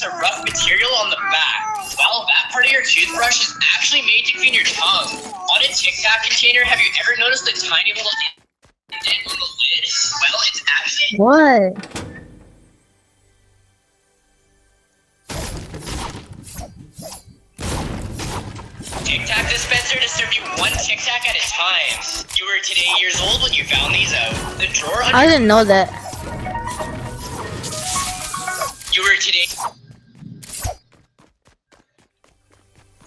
a rough material on the back. Well, that part of your toothbrush is actually made to clean your tongue. On a Tic Tac container, have you ever noticed a tiny little indent on the lid? Well, it's actually... What? Tic Tac dispenser to serve you one Tic Tac at a time. You were today years old when you found these out. The drawer under... I didn't know that. You were today...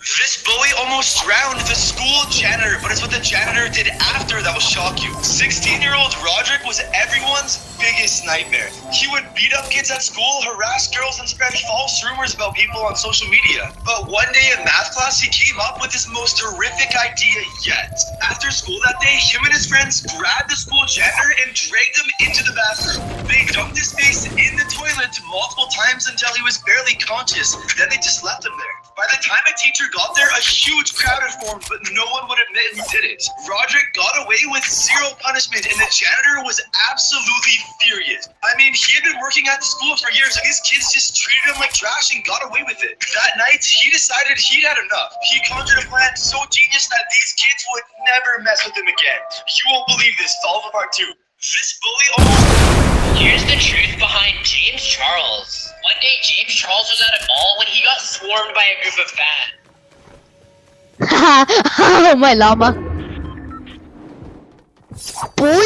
This bully almost drowned the school janitor, but it's what the janitor did after that will shock you. 16-year-old Roderick was everyone's biggest nightmare. He would beat up kids at school, harass girls, and spread false rumors about people on social media. But one day in math class, he came up with his most horrific idea yet. After school that day, him and his friends grabbed the school janitor and dragged him into the bathroom. They dumped his face in the toilet multiple times until he was barely conscious. Then they just left him there. By the time a teacher got there, a huge crowd had formed, but no one would admit who did it. Roderick got away with zero punishment, and the janitor was absolutely furious. I mean, he had been working at the school for years, and these kids just treated him like trash and got away with it. That night, he decided he'd had enough. He conjured a plan so genius that these kids would never mess with him again. You won't believe this. Follow for part 2. This bully almost... Here's the truth behind James Charles. One day, James Charles was at a mall when he got swarmed by a group of fans. Oh, my llama. Boy.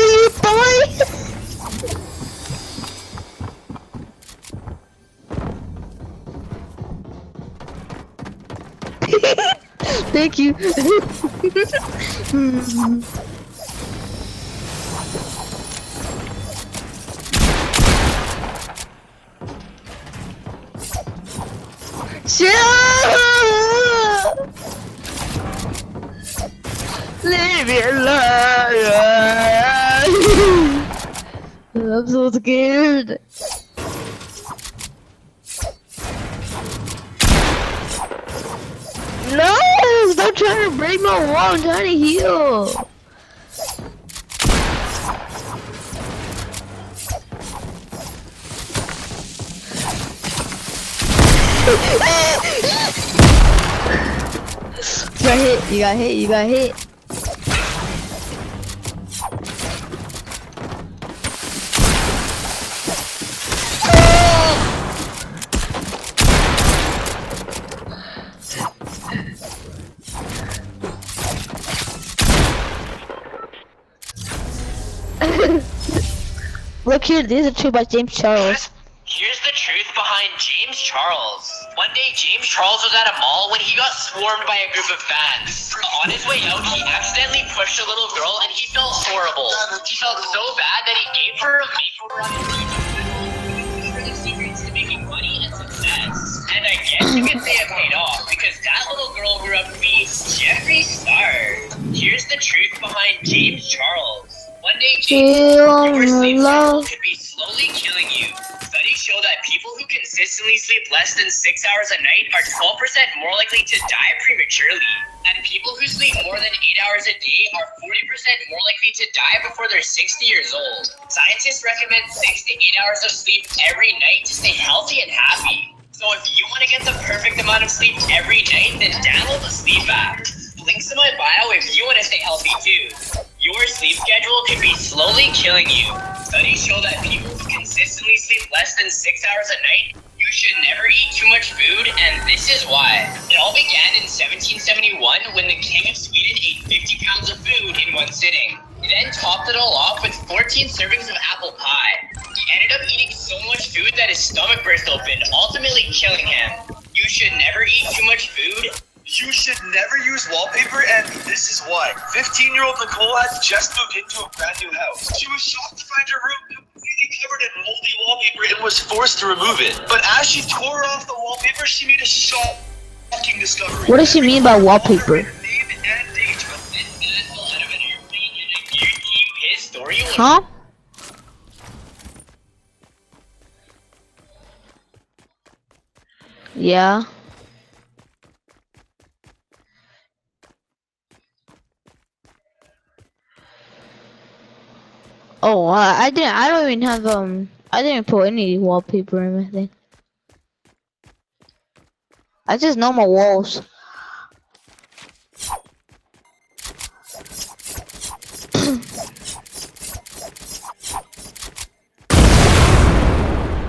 Thank you. Leave me alone. I'm so scared. No! Stop trying to break my wall. I'm trying to heal. You got hit. Look here, these are two by James Charles. Here's the truth behind James Charles. One day, James Charles was at a mall when he got swarmed by a group of fans. On his way out, he accidentally pushed a little girl and he felt horrible. He felt so bad that he gave her a makeover on his YouTube. For the secrets to making money and success. And I guess you could say it paid off because that little girl grew up to be Jeffree Star. Here's the truth behind James Charles. One day, James, your sleep cycle could be slowly killing you. Studies show that people who consistently sleep less than 6 hours a night are 12% more likely to die prematurely. And people who sleep more than 8 hours a day are 40% more likely to die before they're 60 years old. Scientists recommend 6 to 8 hours of sleep every night to stay healthy and happy. So if you want to get the perfect amount of sleep every night, then download the Sleep app. Links in my bio if you want to stay healthy too. Your sleep schedule could be slowly killing you. Studies show that people who consistently sleep less than 6 hours a night, you should never eat too much food, and this is why. It all began in 1771 when the King of Sweden ate 50 pounds of food in one sitting. He then topped it all off with 14 servings of apple pie. He ended up eating so much food that his stomach burst open, ultimately killing him. You should never eat too much food. You should never use wallpaper, and this is why. 15-year-old Nicole had just moved into a brand new house. She was shocked to find her room completely covered in moldy wallpaper and was forced to remove it. But as she tore off the wallpaper, she made a shocking discovery. What does she mean by wallpaper? Huh? Yeah. Oh, I don't even have I didn't put any wallpaper or anything. I just know my walls.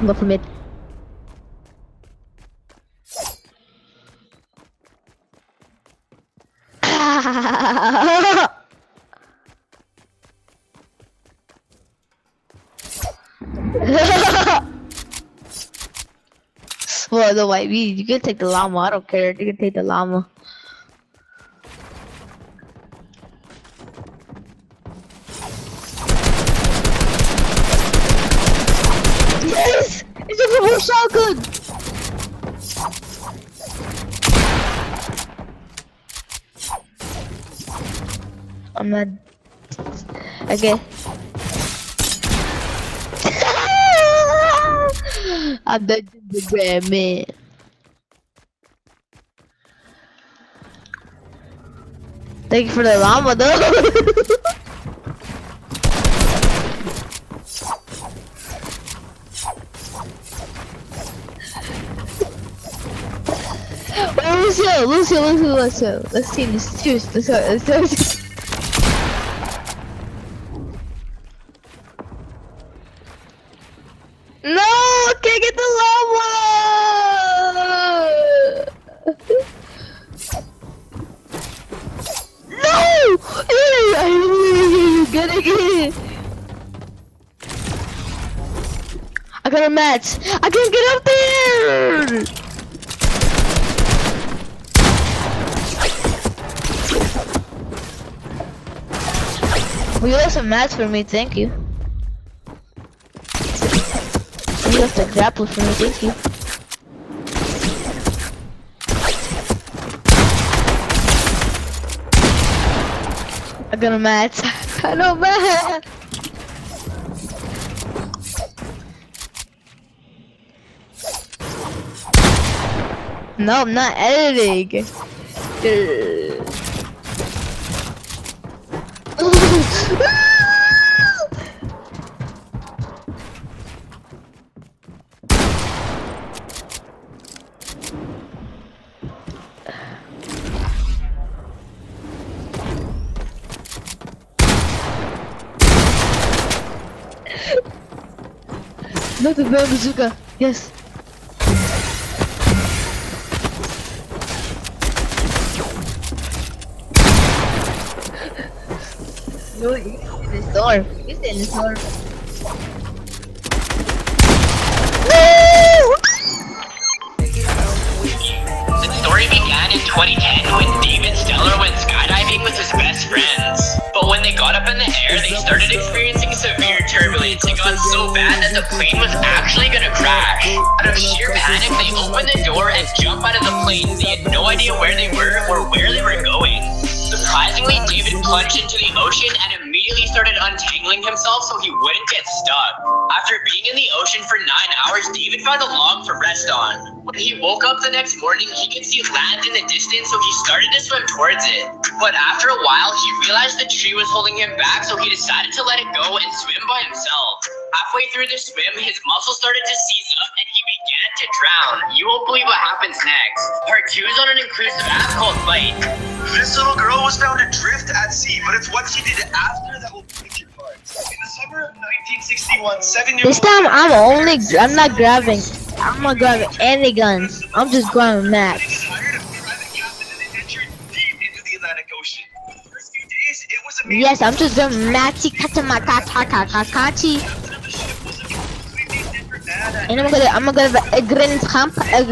Go for mid. Well, the white bee, you can take the llama. I don't care. You can take the llama. Yes! It's a triple shotgun! I'm not. Okay. I'm the gingerbread man. Thank you for the llama though. Lucio. Let's see this. Cheers. Let's go. No, I can't get the llama. No! Get it. I got a match. I can't get up there. Well, you left some mats for me, thank you. You left a grapple for me, thank you. I got a mat. I know mat. No, I'm not editing. Not the bazooka. Yes. No, you stay in the store. You stay in the store. The story began in 2010 when David Stellar went skydiving with his best friends. But when they got up in the air, they started experiencing severe turbulence. It got so bad that the plane was actually gonna crash. Out of sheer panic, they opened the door and jumped out of the plane. They had no idea where they were or where they were going. Surprisingly, David plunged into the ocean and immediately started untangling himself so he wouldn't get stuck. After being in the ocean for 9 hours, David found a log to rest on. When he woke up the next morning, he could see land in the distance, so he started to swim towards it. But after a while, he realized the tree was holding him back, so he decided to let it go and swim by himself. Halfway through the swim, his muscles started to seize up and he began to drown. You won't believe what happens next. Part 2 is on an inclusive app called Fight. This little girl was found adrift at sea, but it's what she did after that will break your heart. In the summer of 1961, 7-year-old... This time I'm not grabbing. I'm not grabbing any guns. I'm just grabbing mats. hired a private captain and they ventured deep into the Atlantic Ocean. The first few days, it was amazing. Yes, I'm just grabbing matty katamakakachi. Captain of the ship was a completely different man. And I'm gonna grab a green pump. Standing in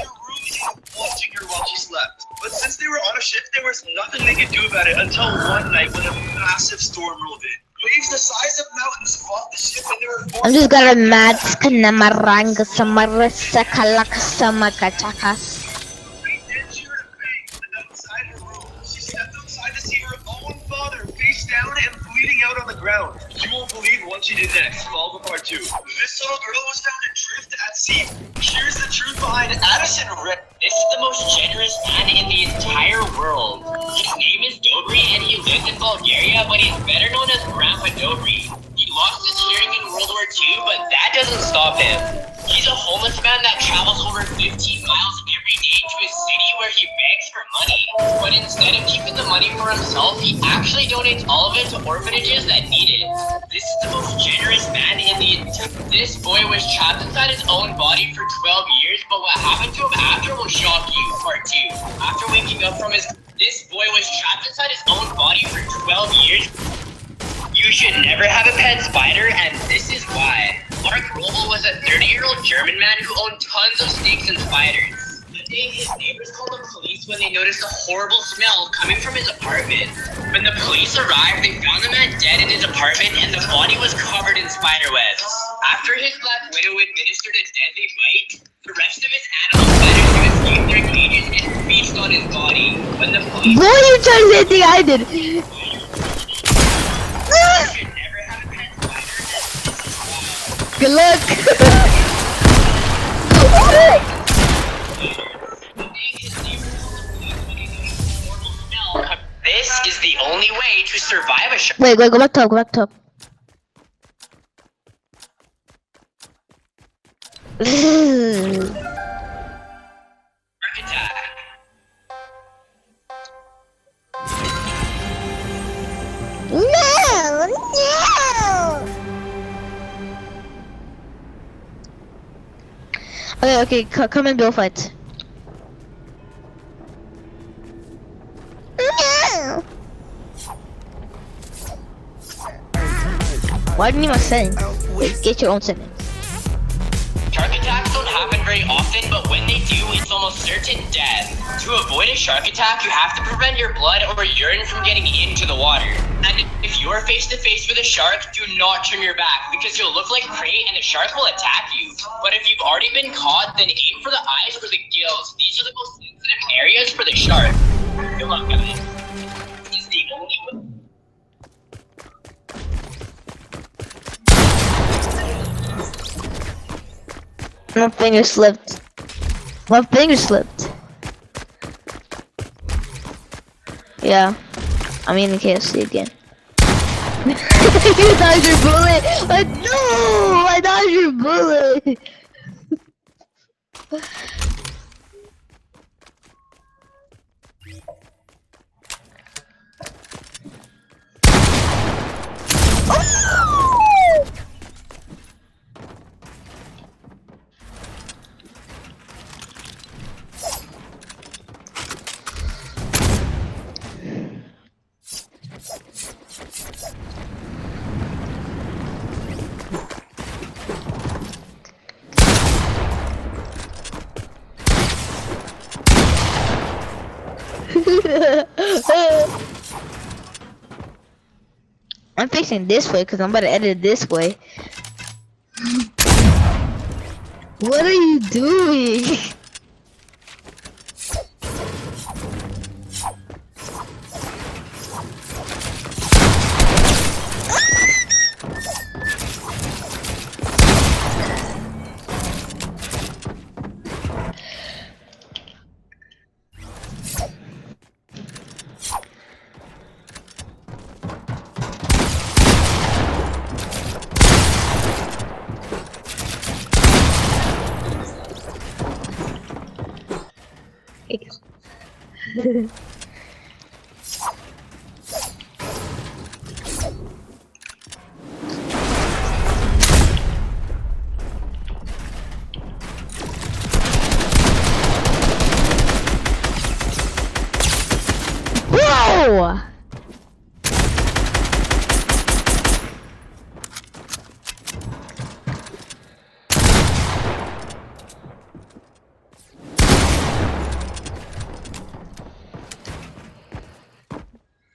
her room and watching her while she slept. But since they were on a ship, there was nothing they could do about it until one night when a massive storm rolled in. Waves the size of mountains fought the ship and they were forced I'm just gonna mats kanamaranga samarasa kalakasamachakas. Then she heard a bang outside her room. She stepped outside to see her own father face down and bleeding out on the ground. You won't believe what she did next. Follow part 2. This little girl was found adrift at sea. Here's the truth behind Addison Rick. This is the most generous man in the entire world. His name is Dobry and he lives in Bulgaria, but he's better known as Grandpa Dobry. He lost his hearing in World War II, but that doesn't stop him. He's a homeless man that travels over 15 miles every day to a city where he begs for money. But instead of keeping the money for himself, he actually donates all of it to orphanages that need it. This is the most generous man in the entire... This boy was trapped inside his own body for 12 years, but what happened to him after will shock you. Part 2. After waking up from his... This boy was trapped inside his own body for 12 years. You should never have a pet spider, and this is why. Mark Robel was a 30-year-old German man who owned tons of snakes and spiders. One day, his neighbors called the police when they noticed a horrible smell coming from his apartment. When the police arrived, they found the man dead in his apartment, and the body was covered in spider webs. After his Black Widow administered a deadly bite, the rest of his animals managed to escape their cages and feast on his body. When the police... Boy, you tried the same thing I did. You should never have a pet spider, and this is why. Good luck. This is the only way to survive a shark Wait, go back top, go back top. attack. No. Okay, come and go fight. No. Why didn't you even say? Get your own sentence. Shark attacks don't happen very often, but when they do, it's almost certain death. To avoid a shark attack, you have to prevent your blood or urine from getting into the water. And if you are face to face with a shark, do not turn your back, because you'll look like prey and the shark will attack you. But if you've already been caught, then aim for the eyes or the gills. These are the most sensitive areas for the shark. Good luck, guys. This is the only way. My finger slipped. My finger slipped. Yeah, I'm eating KFC again. You dodged your bullet! No! I dodged your bullet! I'm facing this way because I'm about to edit this way. What are you doing? Whoa!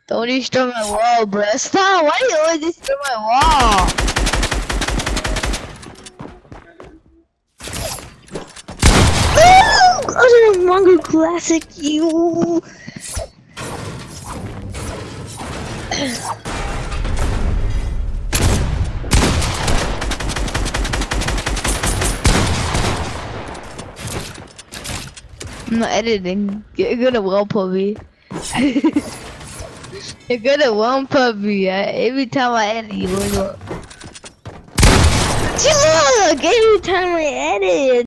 Don't destroy my wall, bro. Stop! Why do you always destroy my wall? Oh, Mongo Classic, you. I'm not editing. You're gonna wall puppy. You're gonna one puppy. Every time I edit, you will go. Look, every time I edit.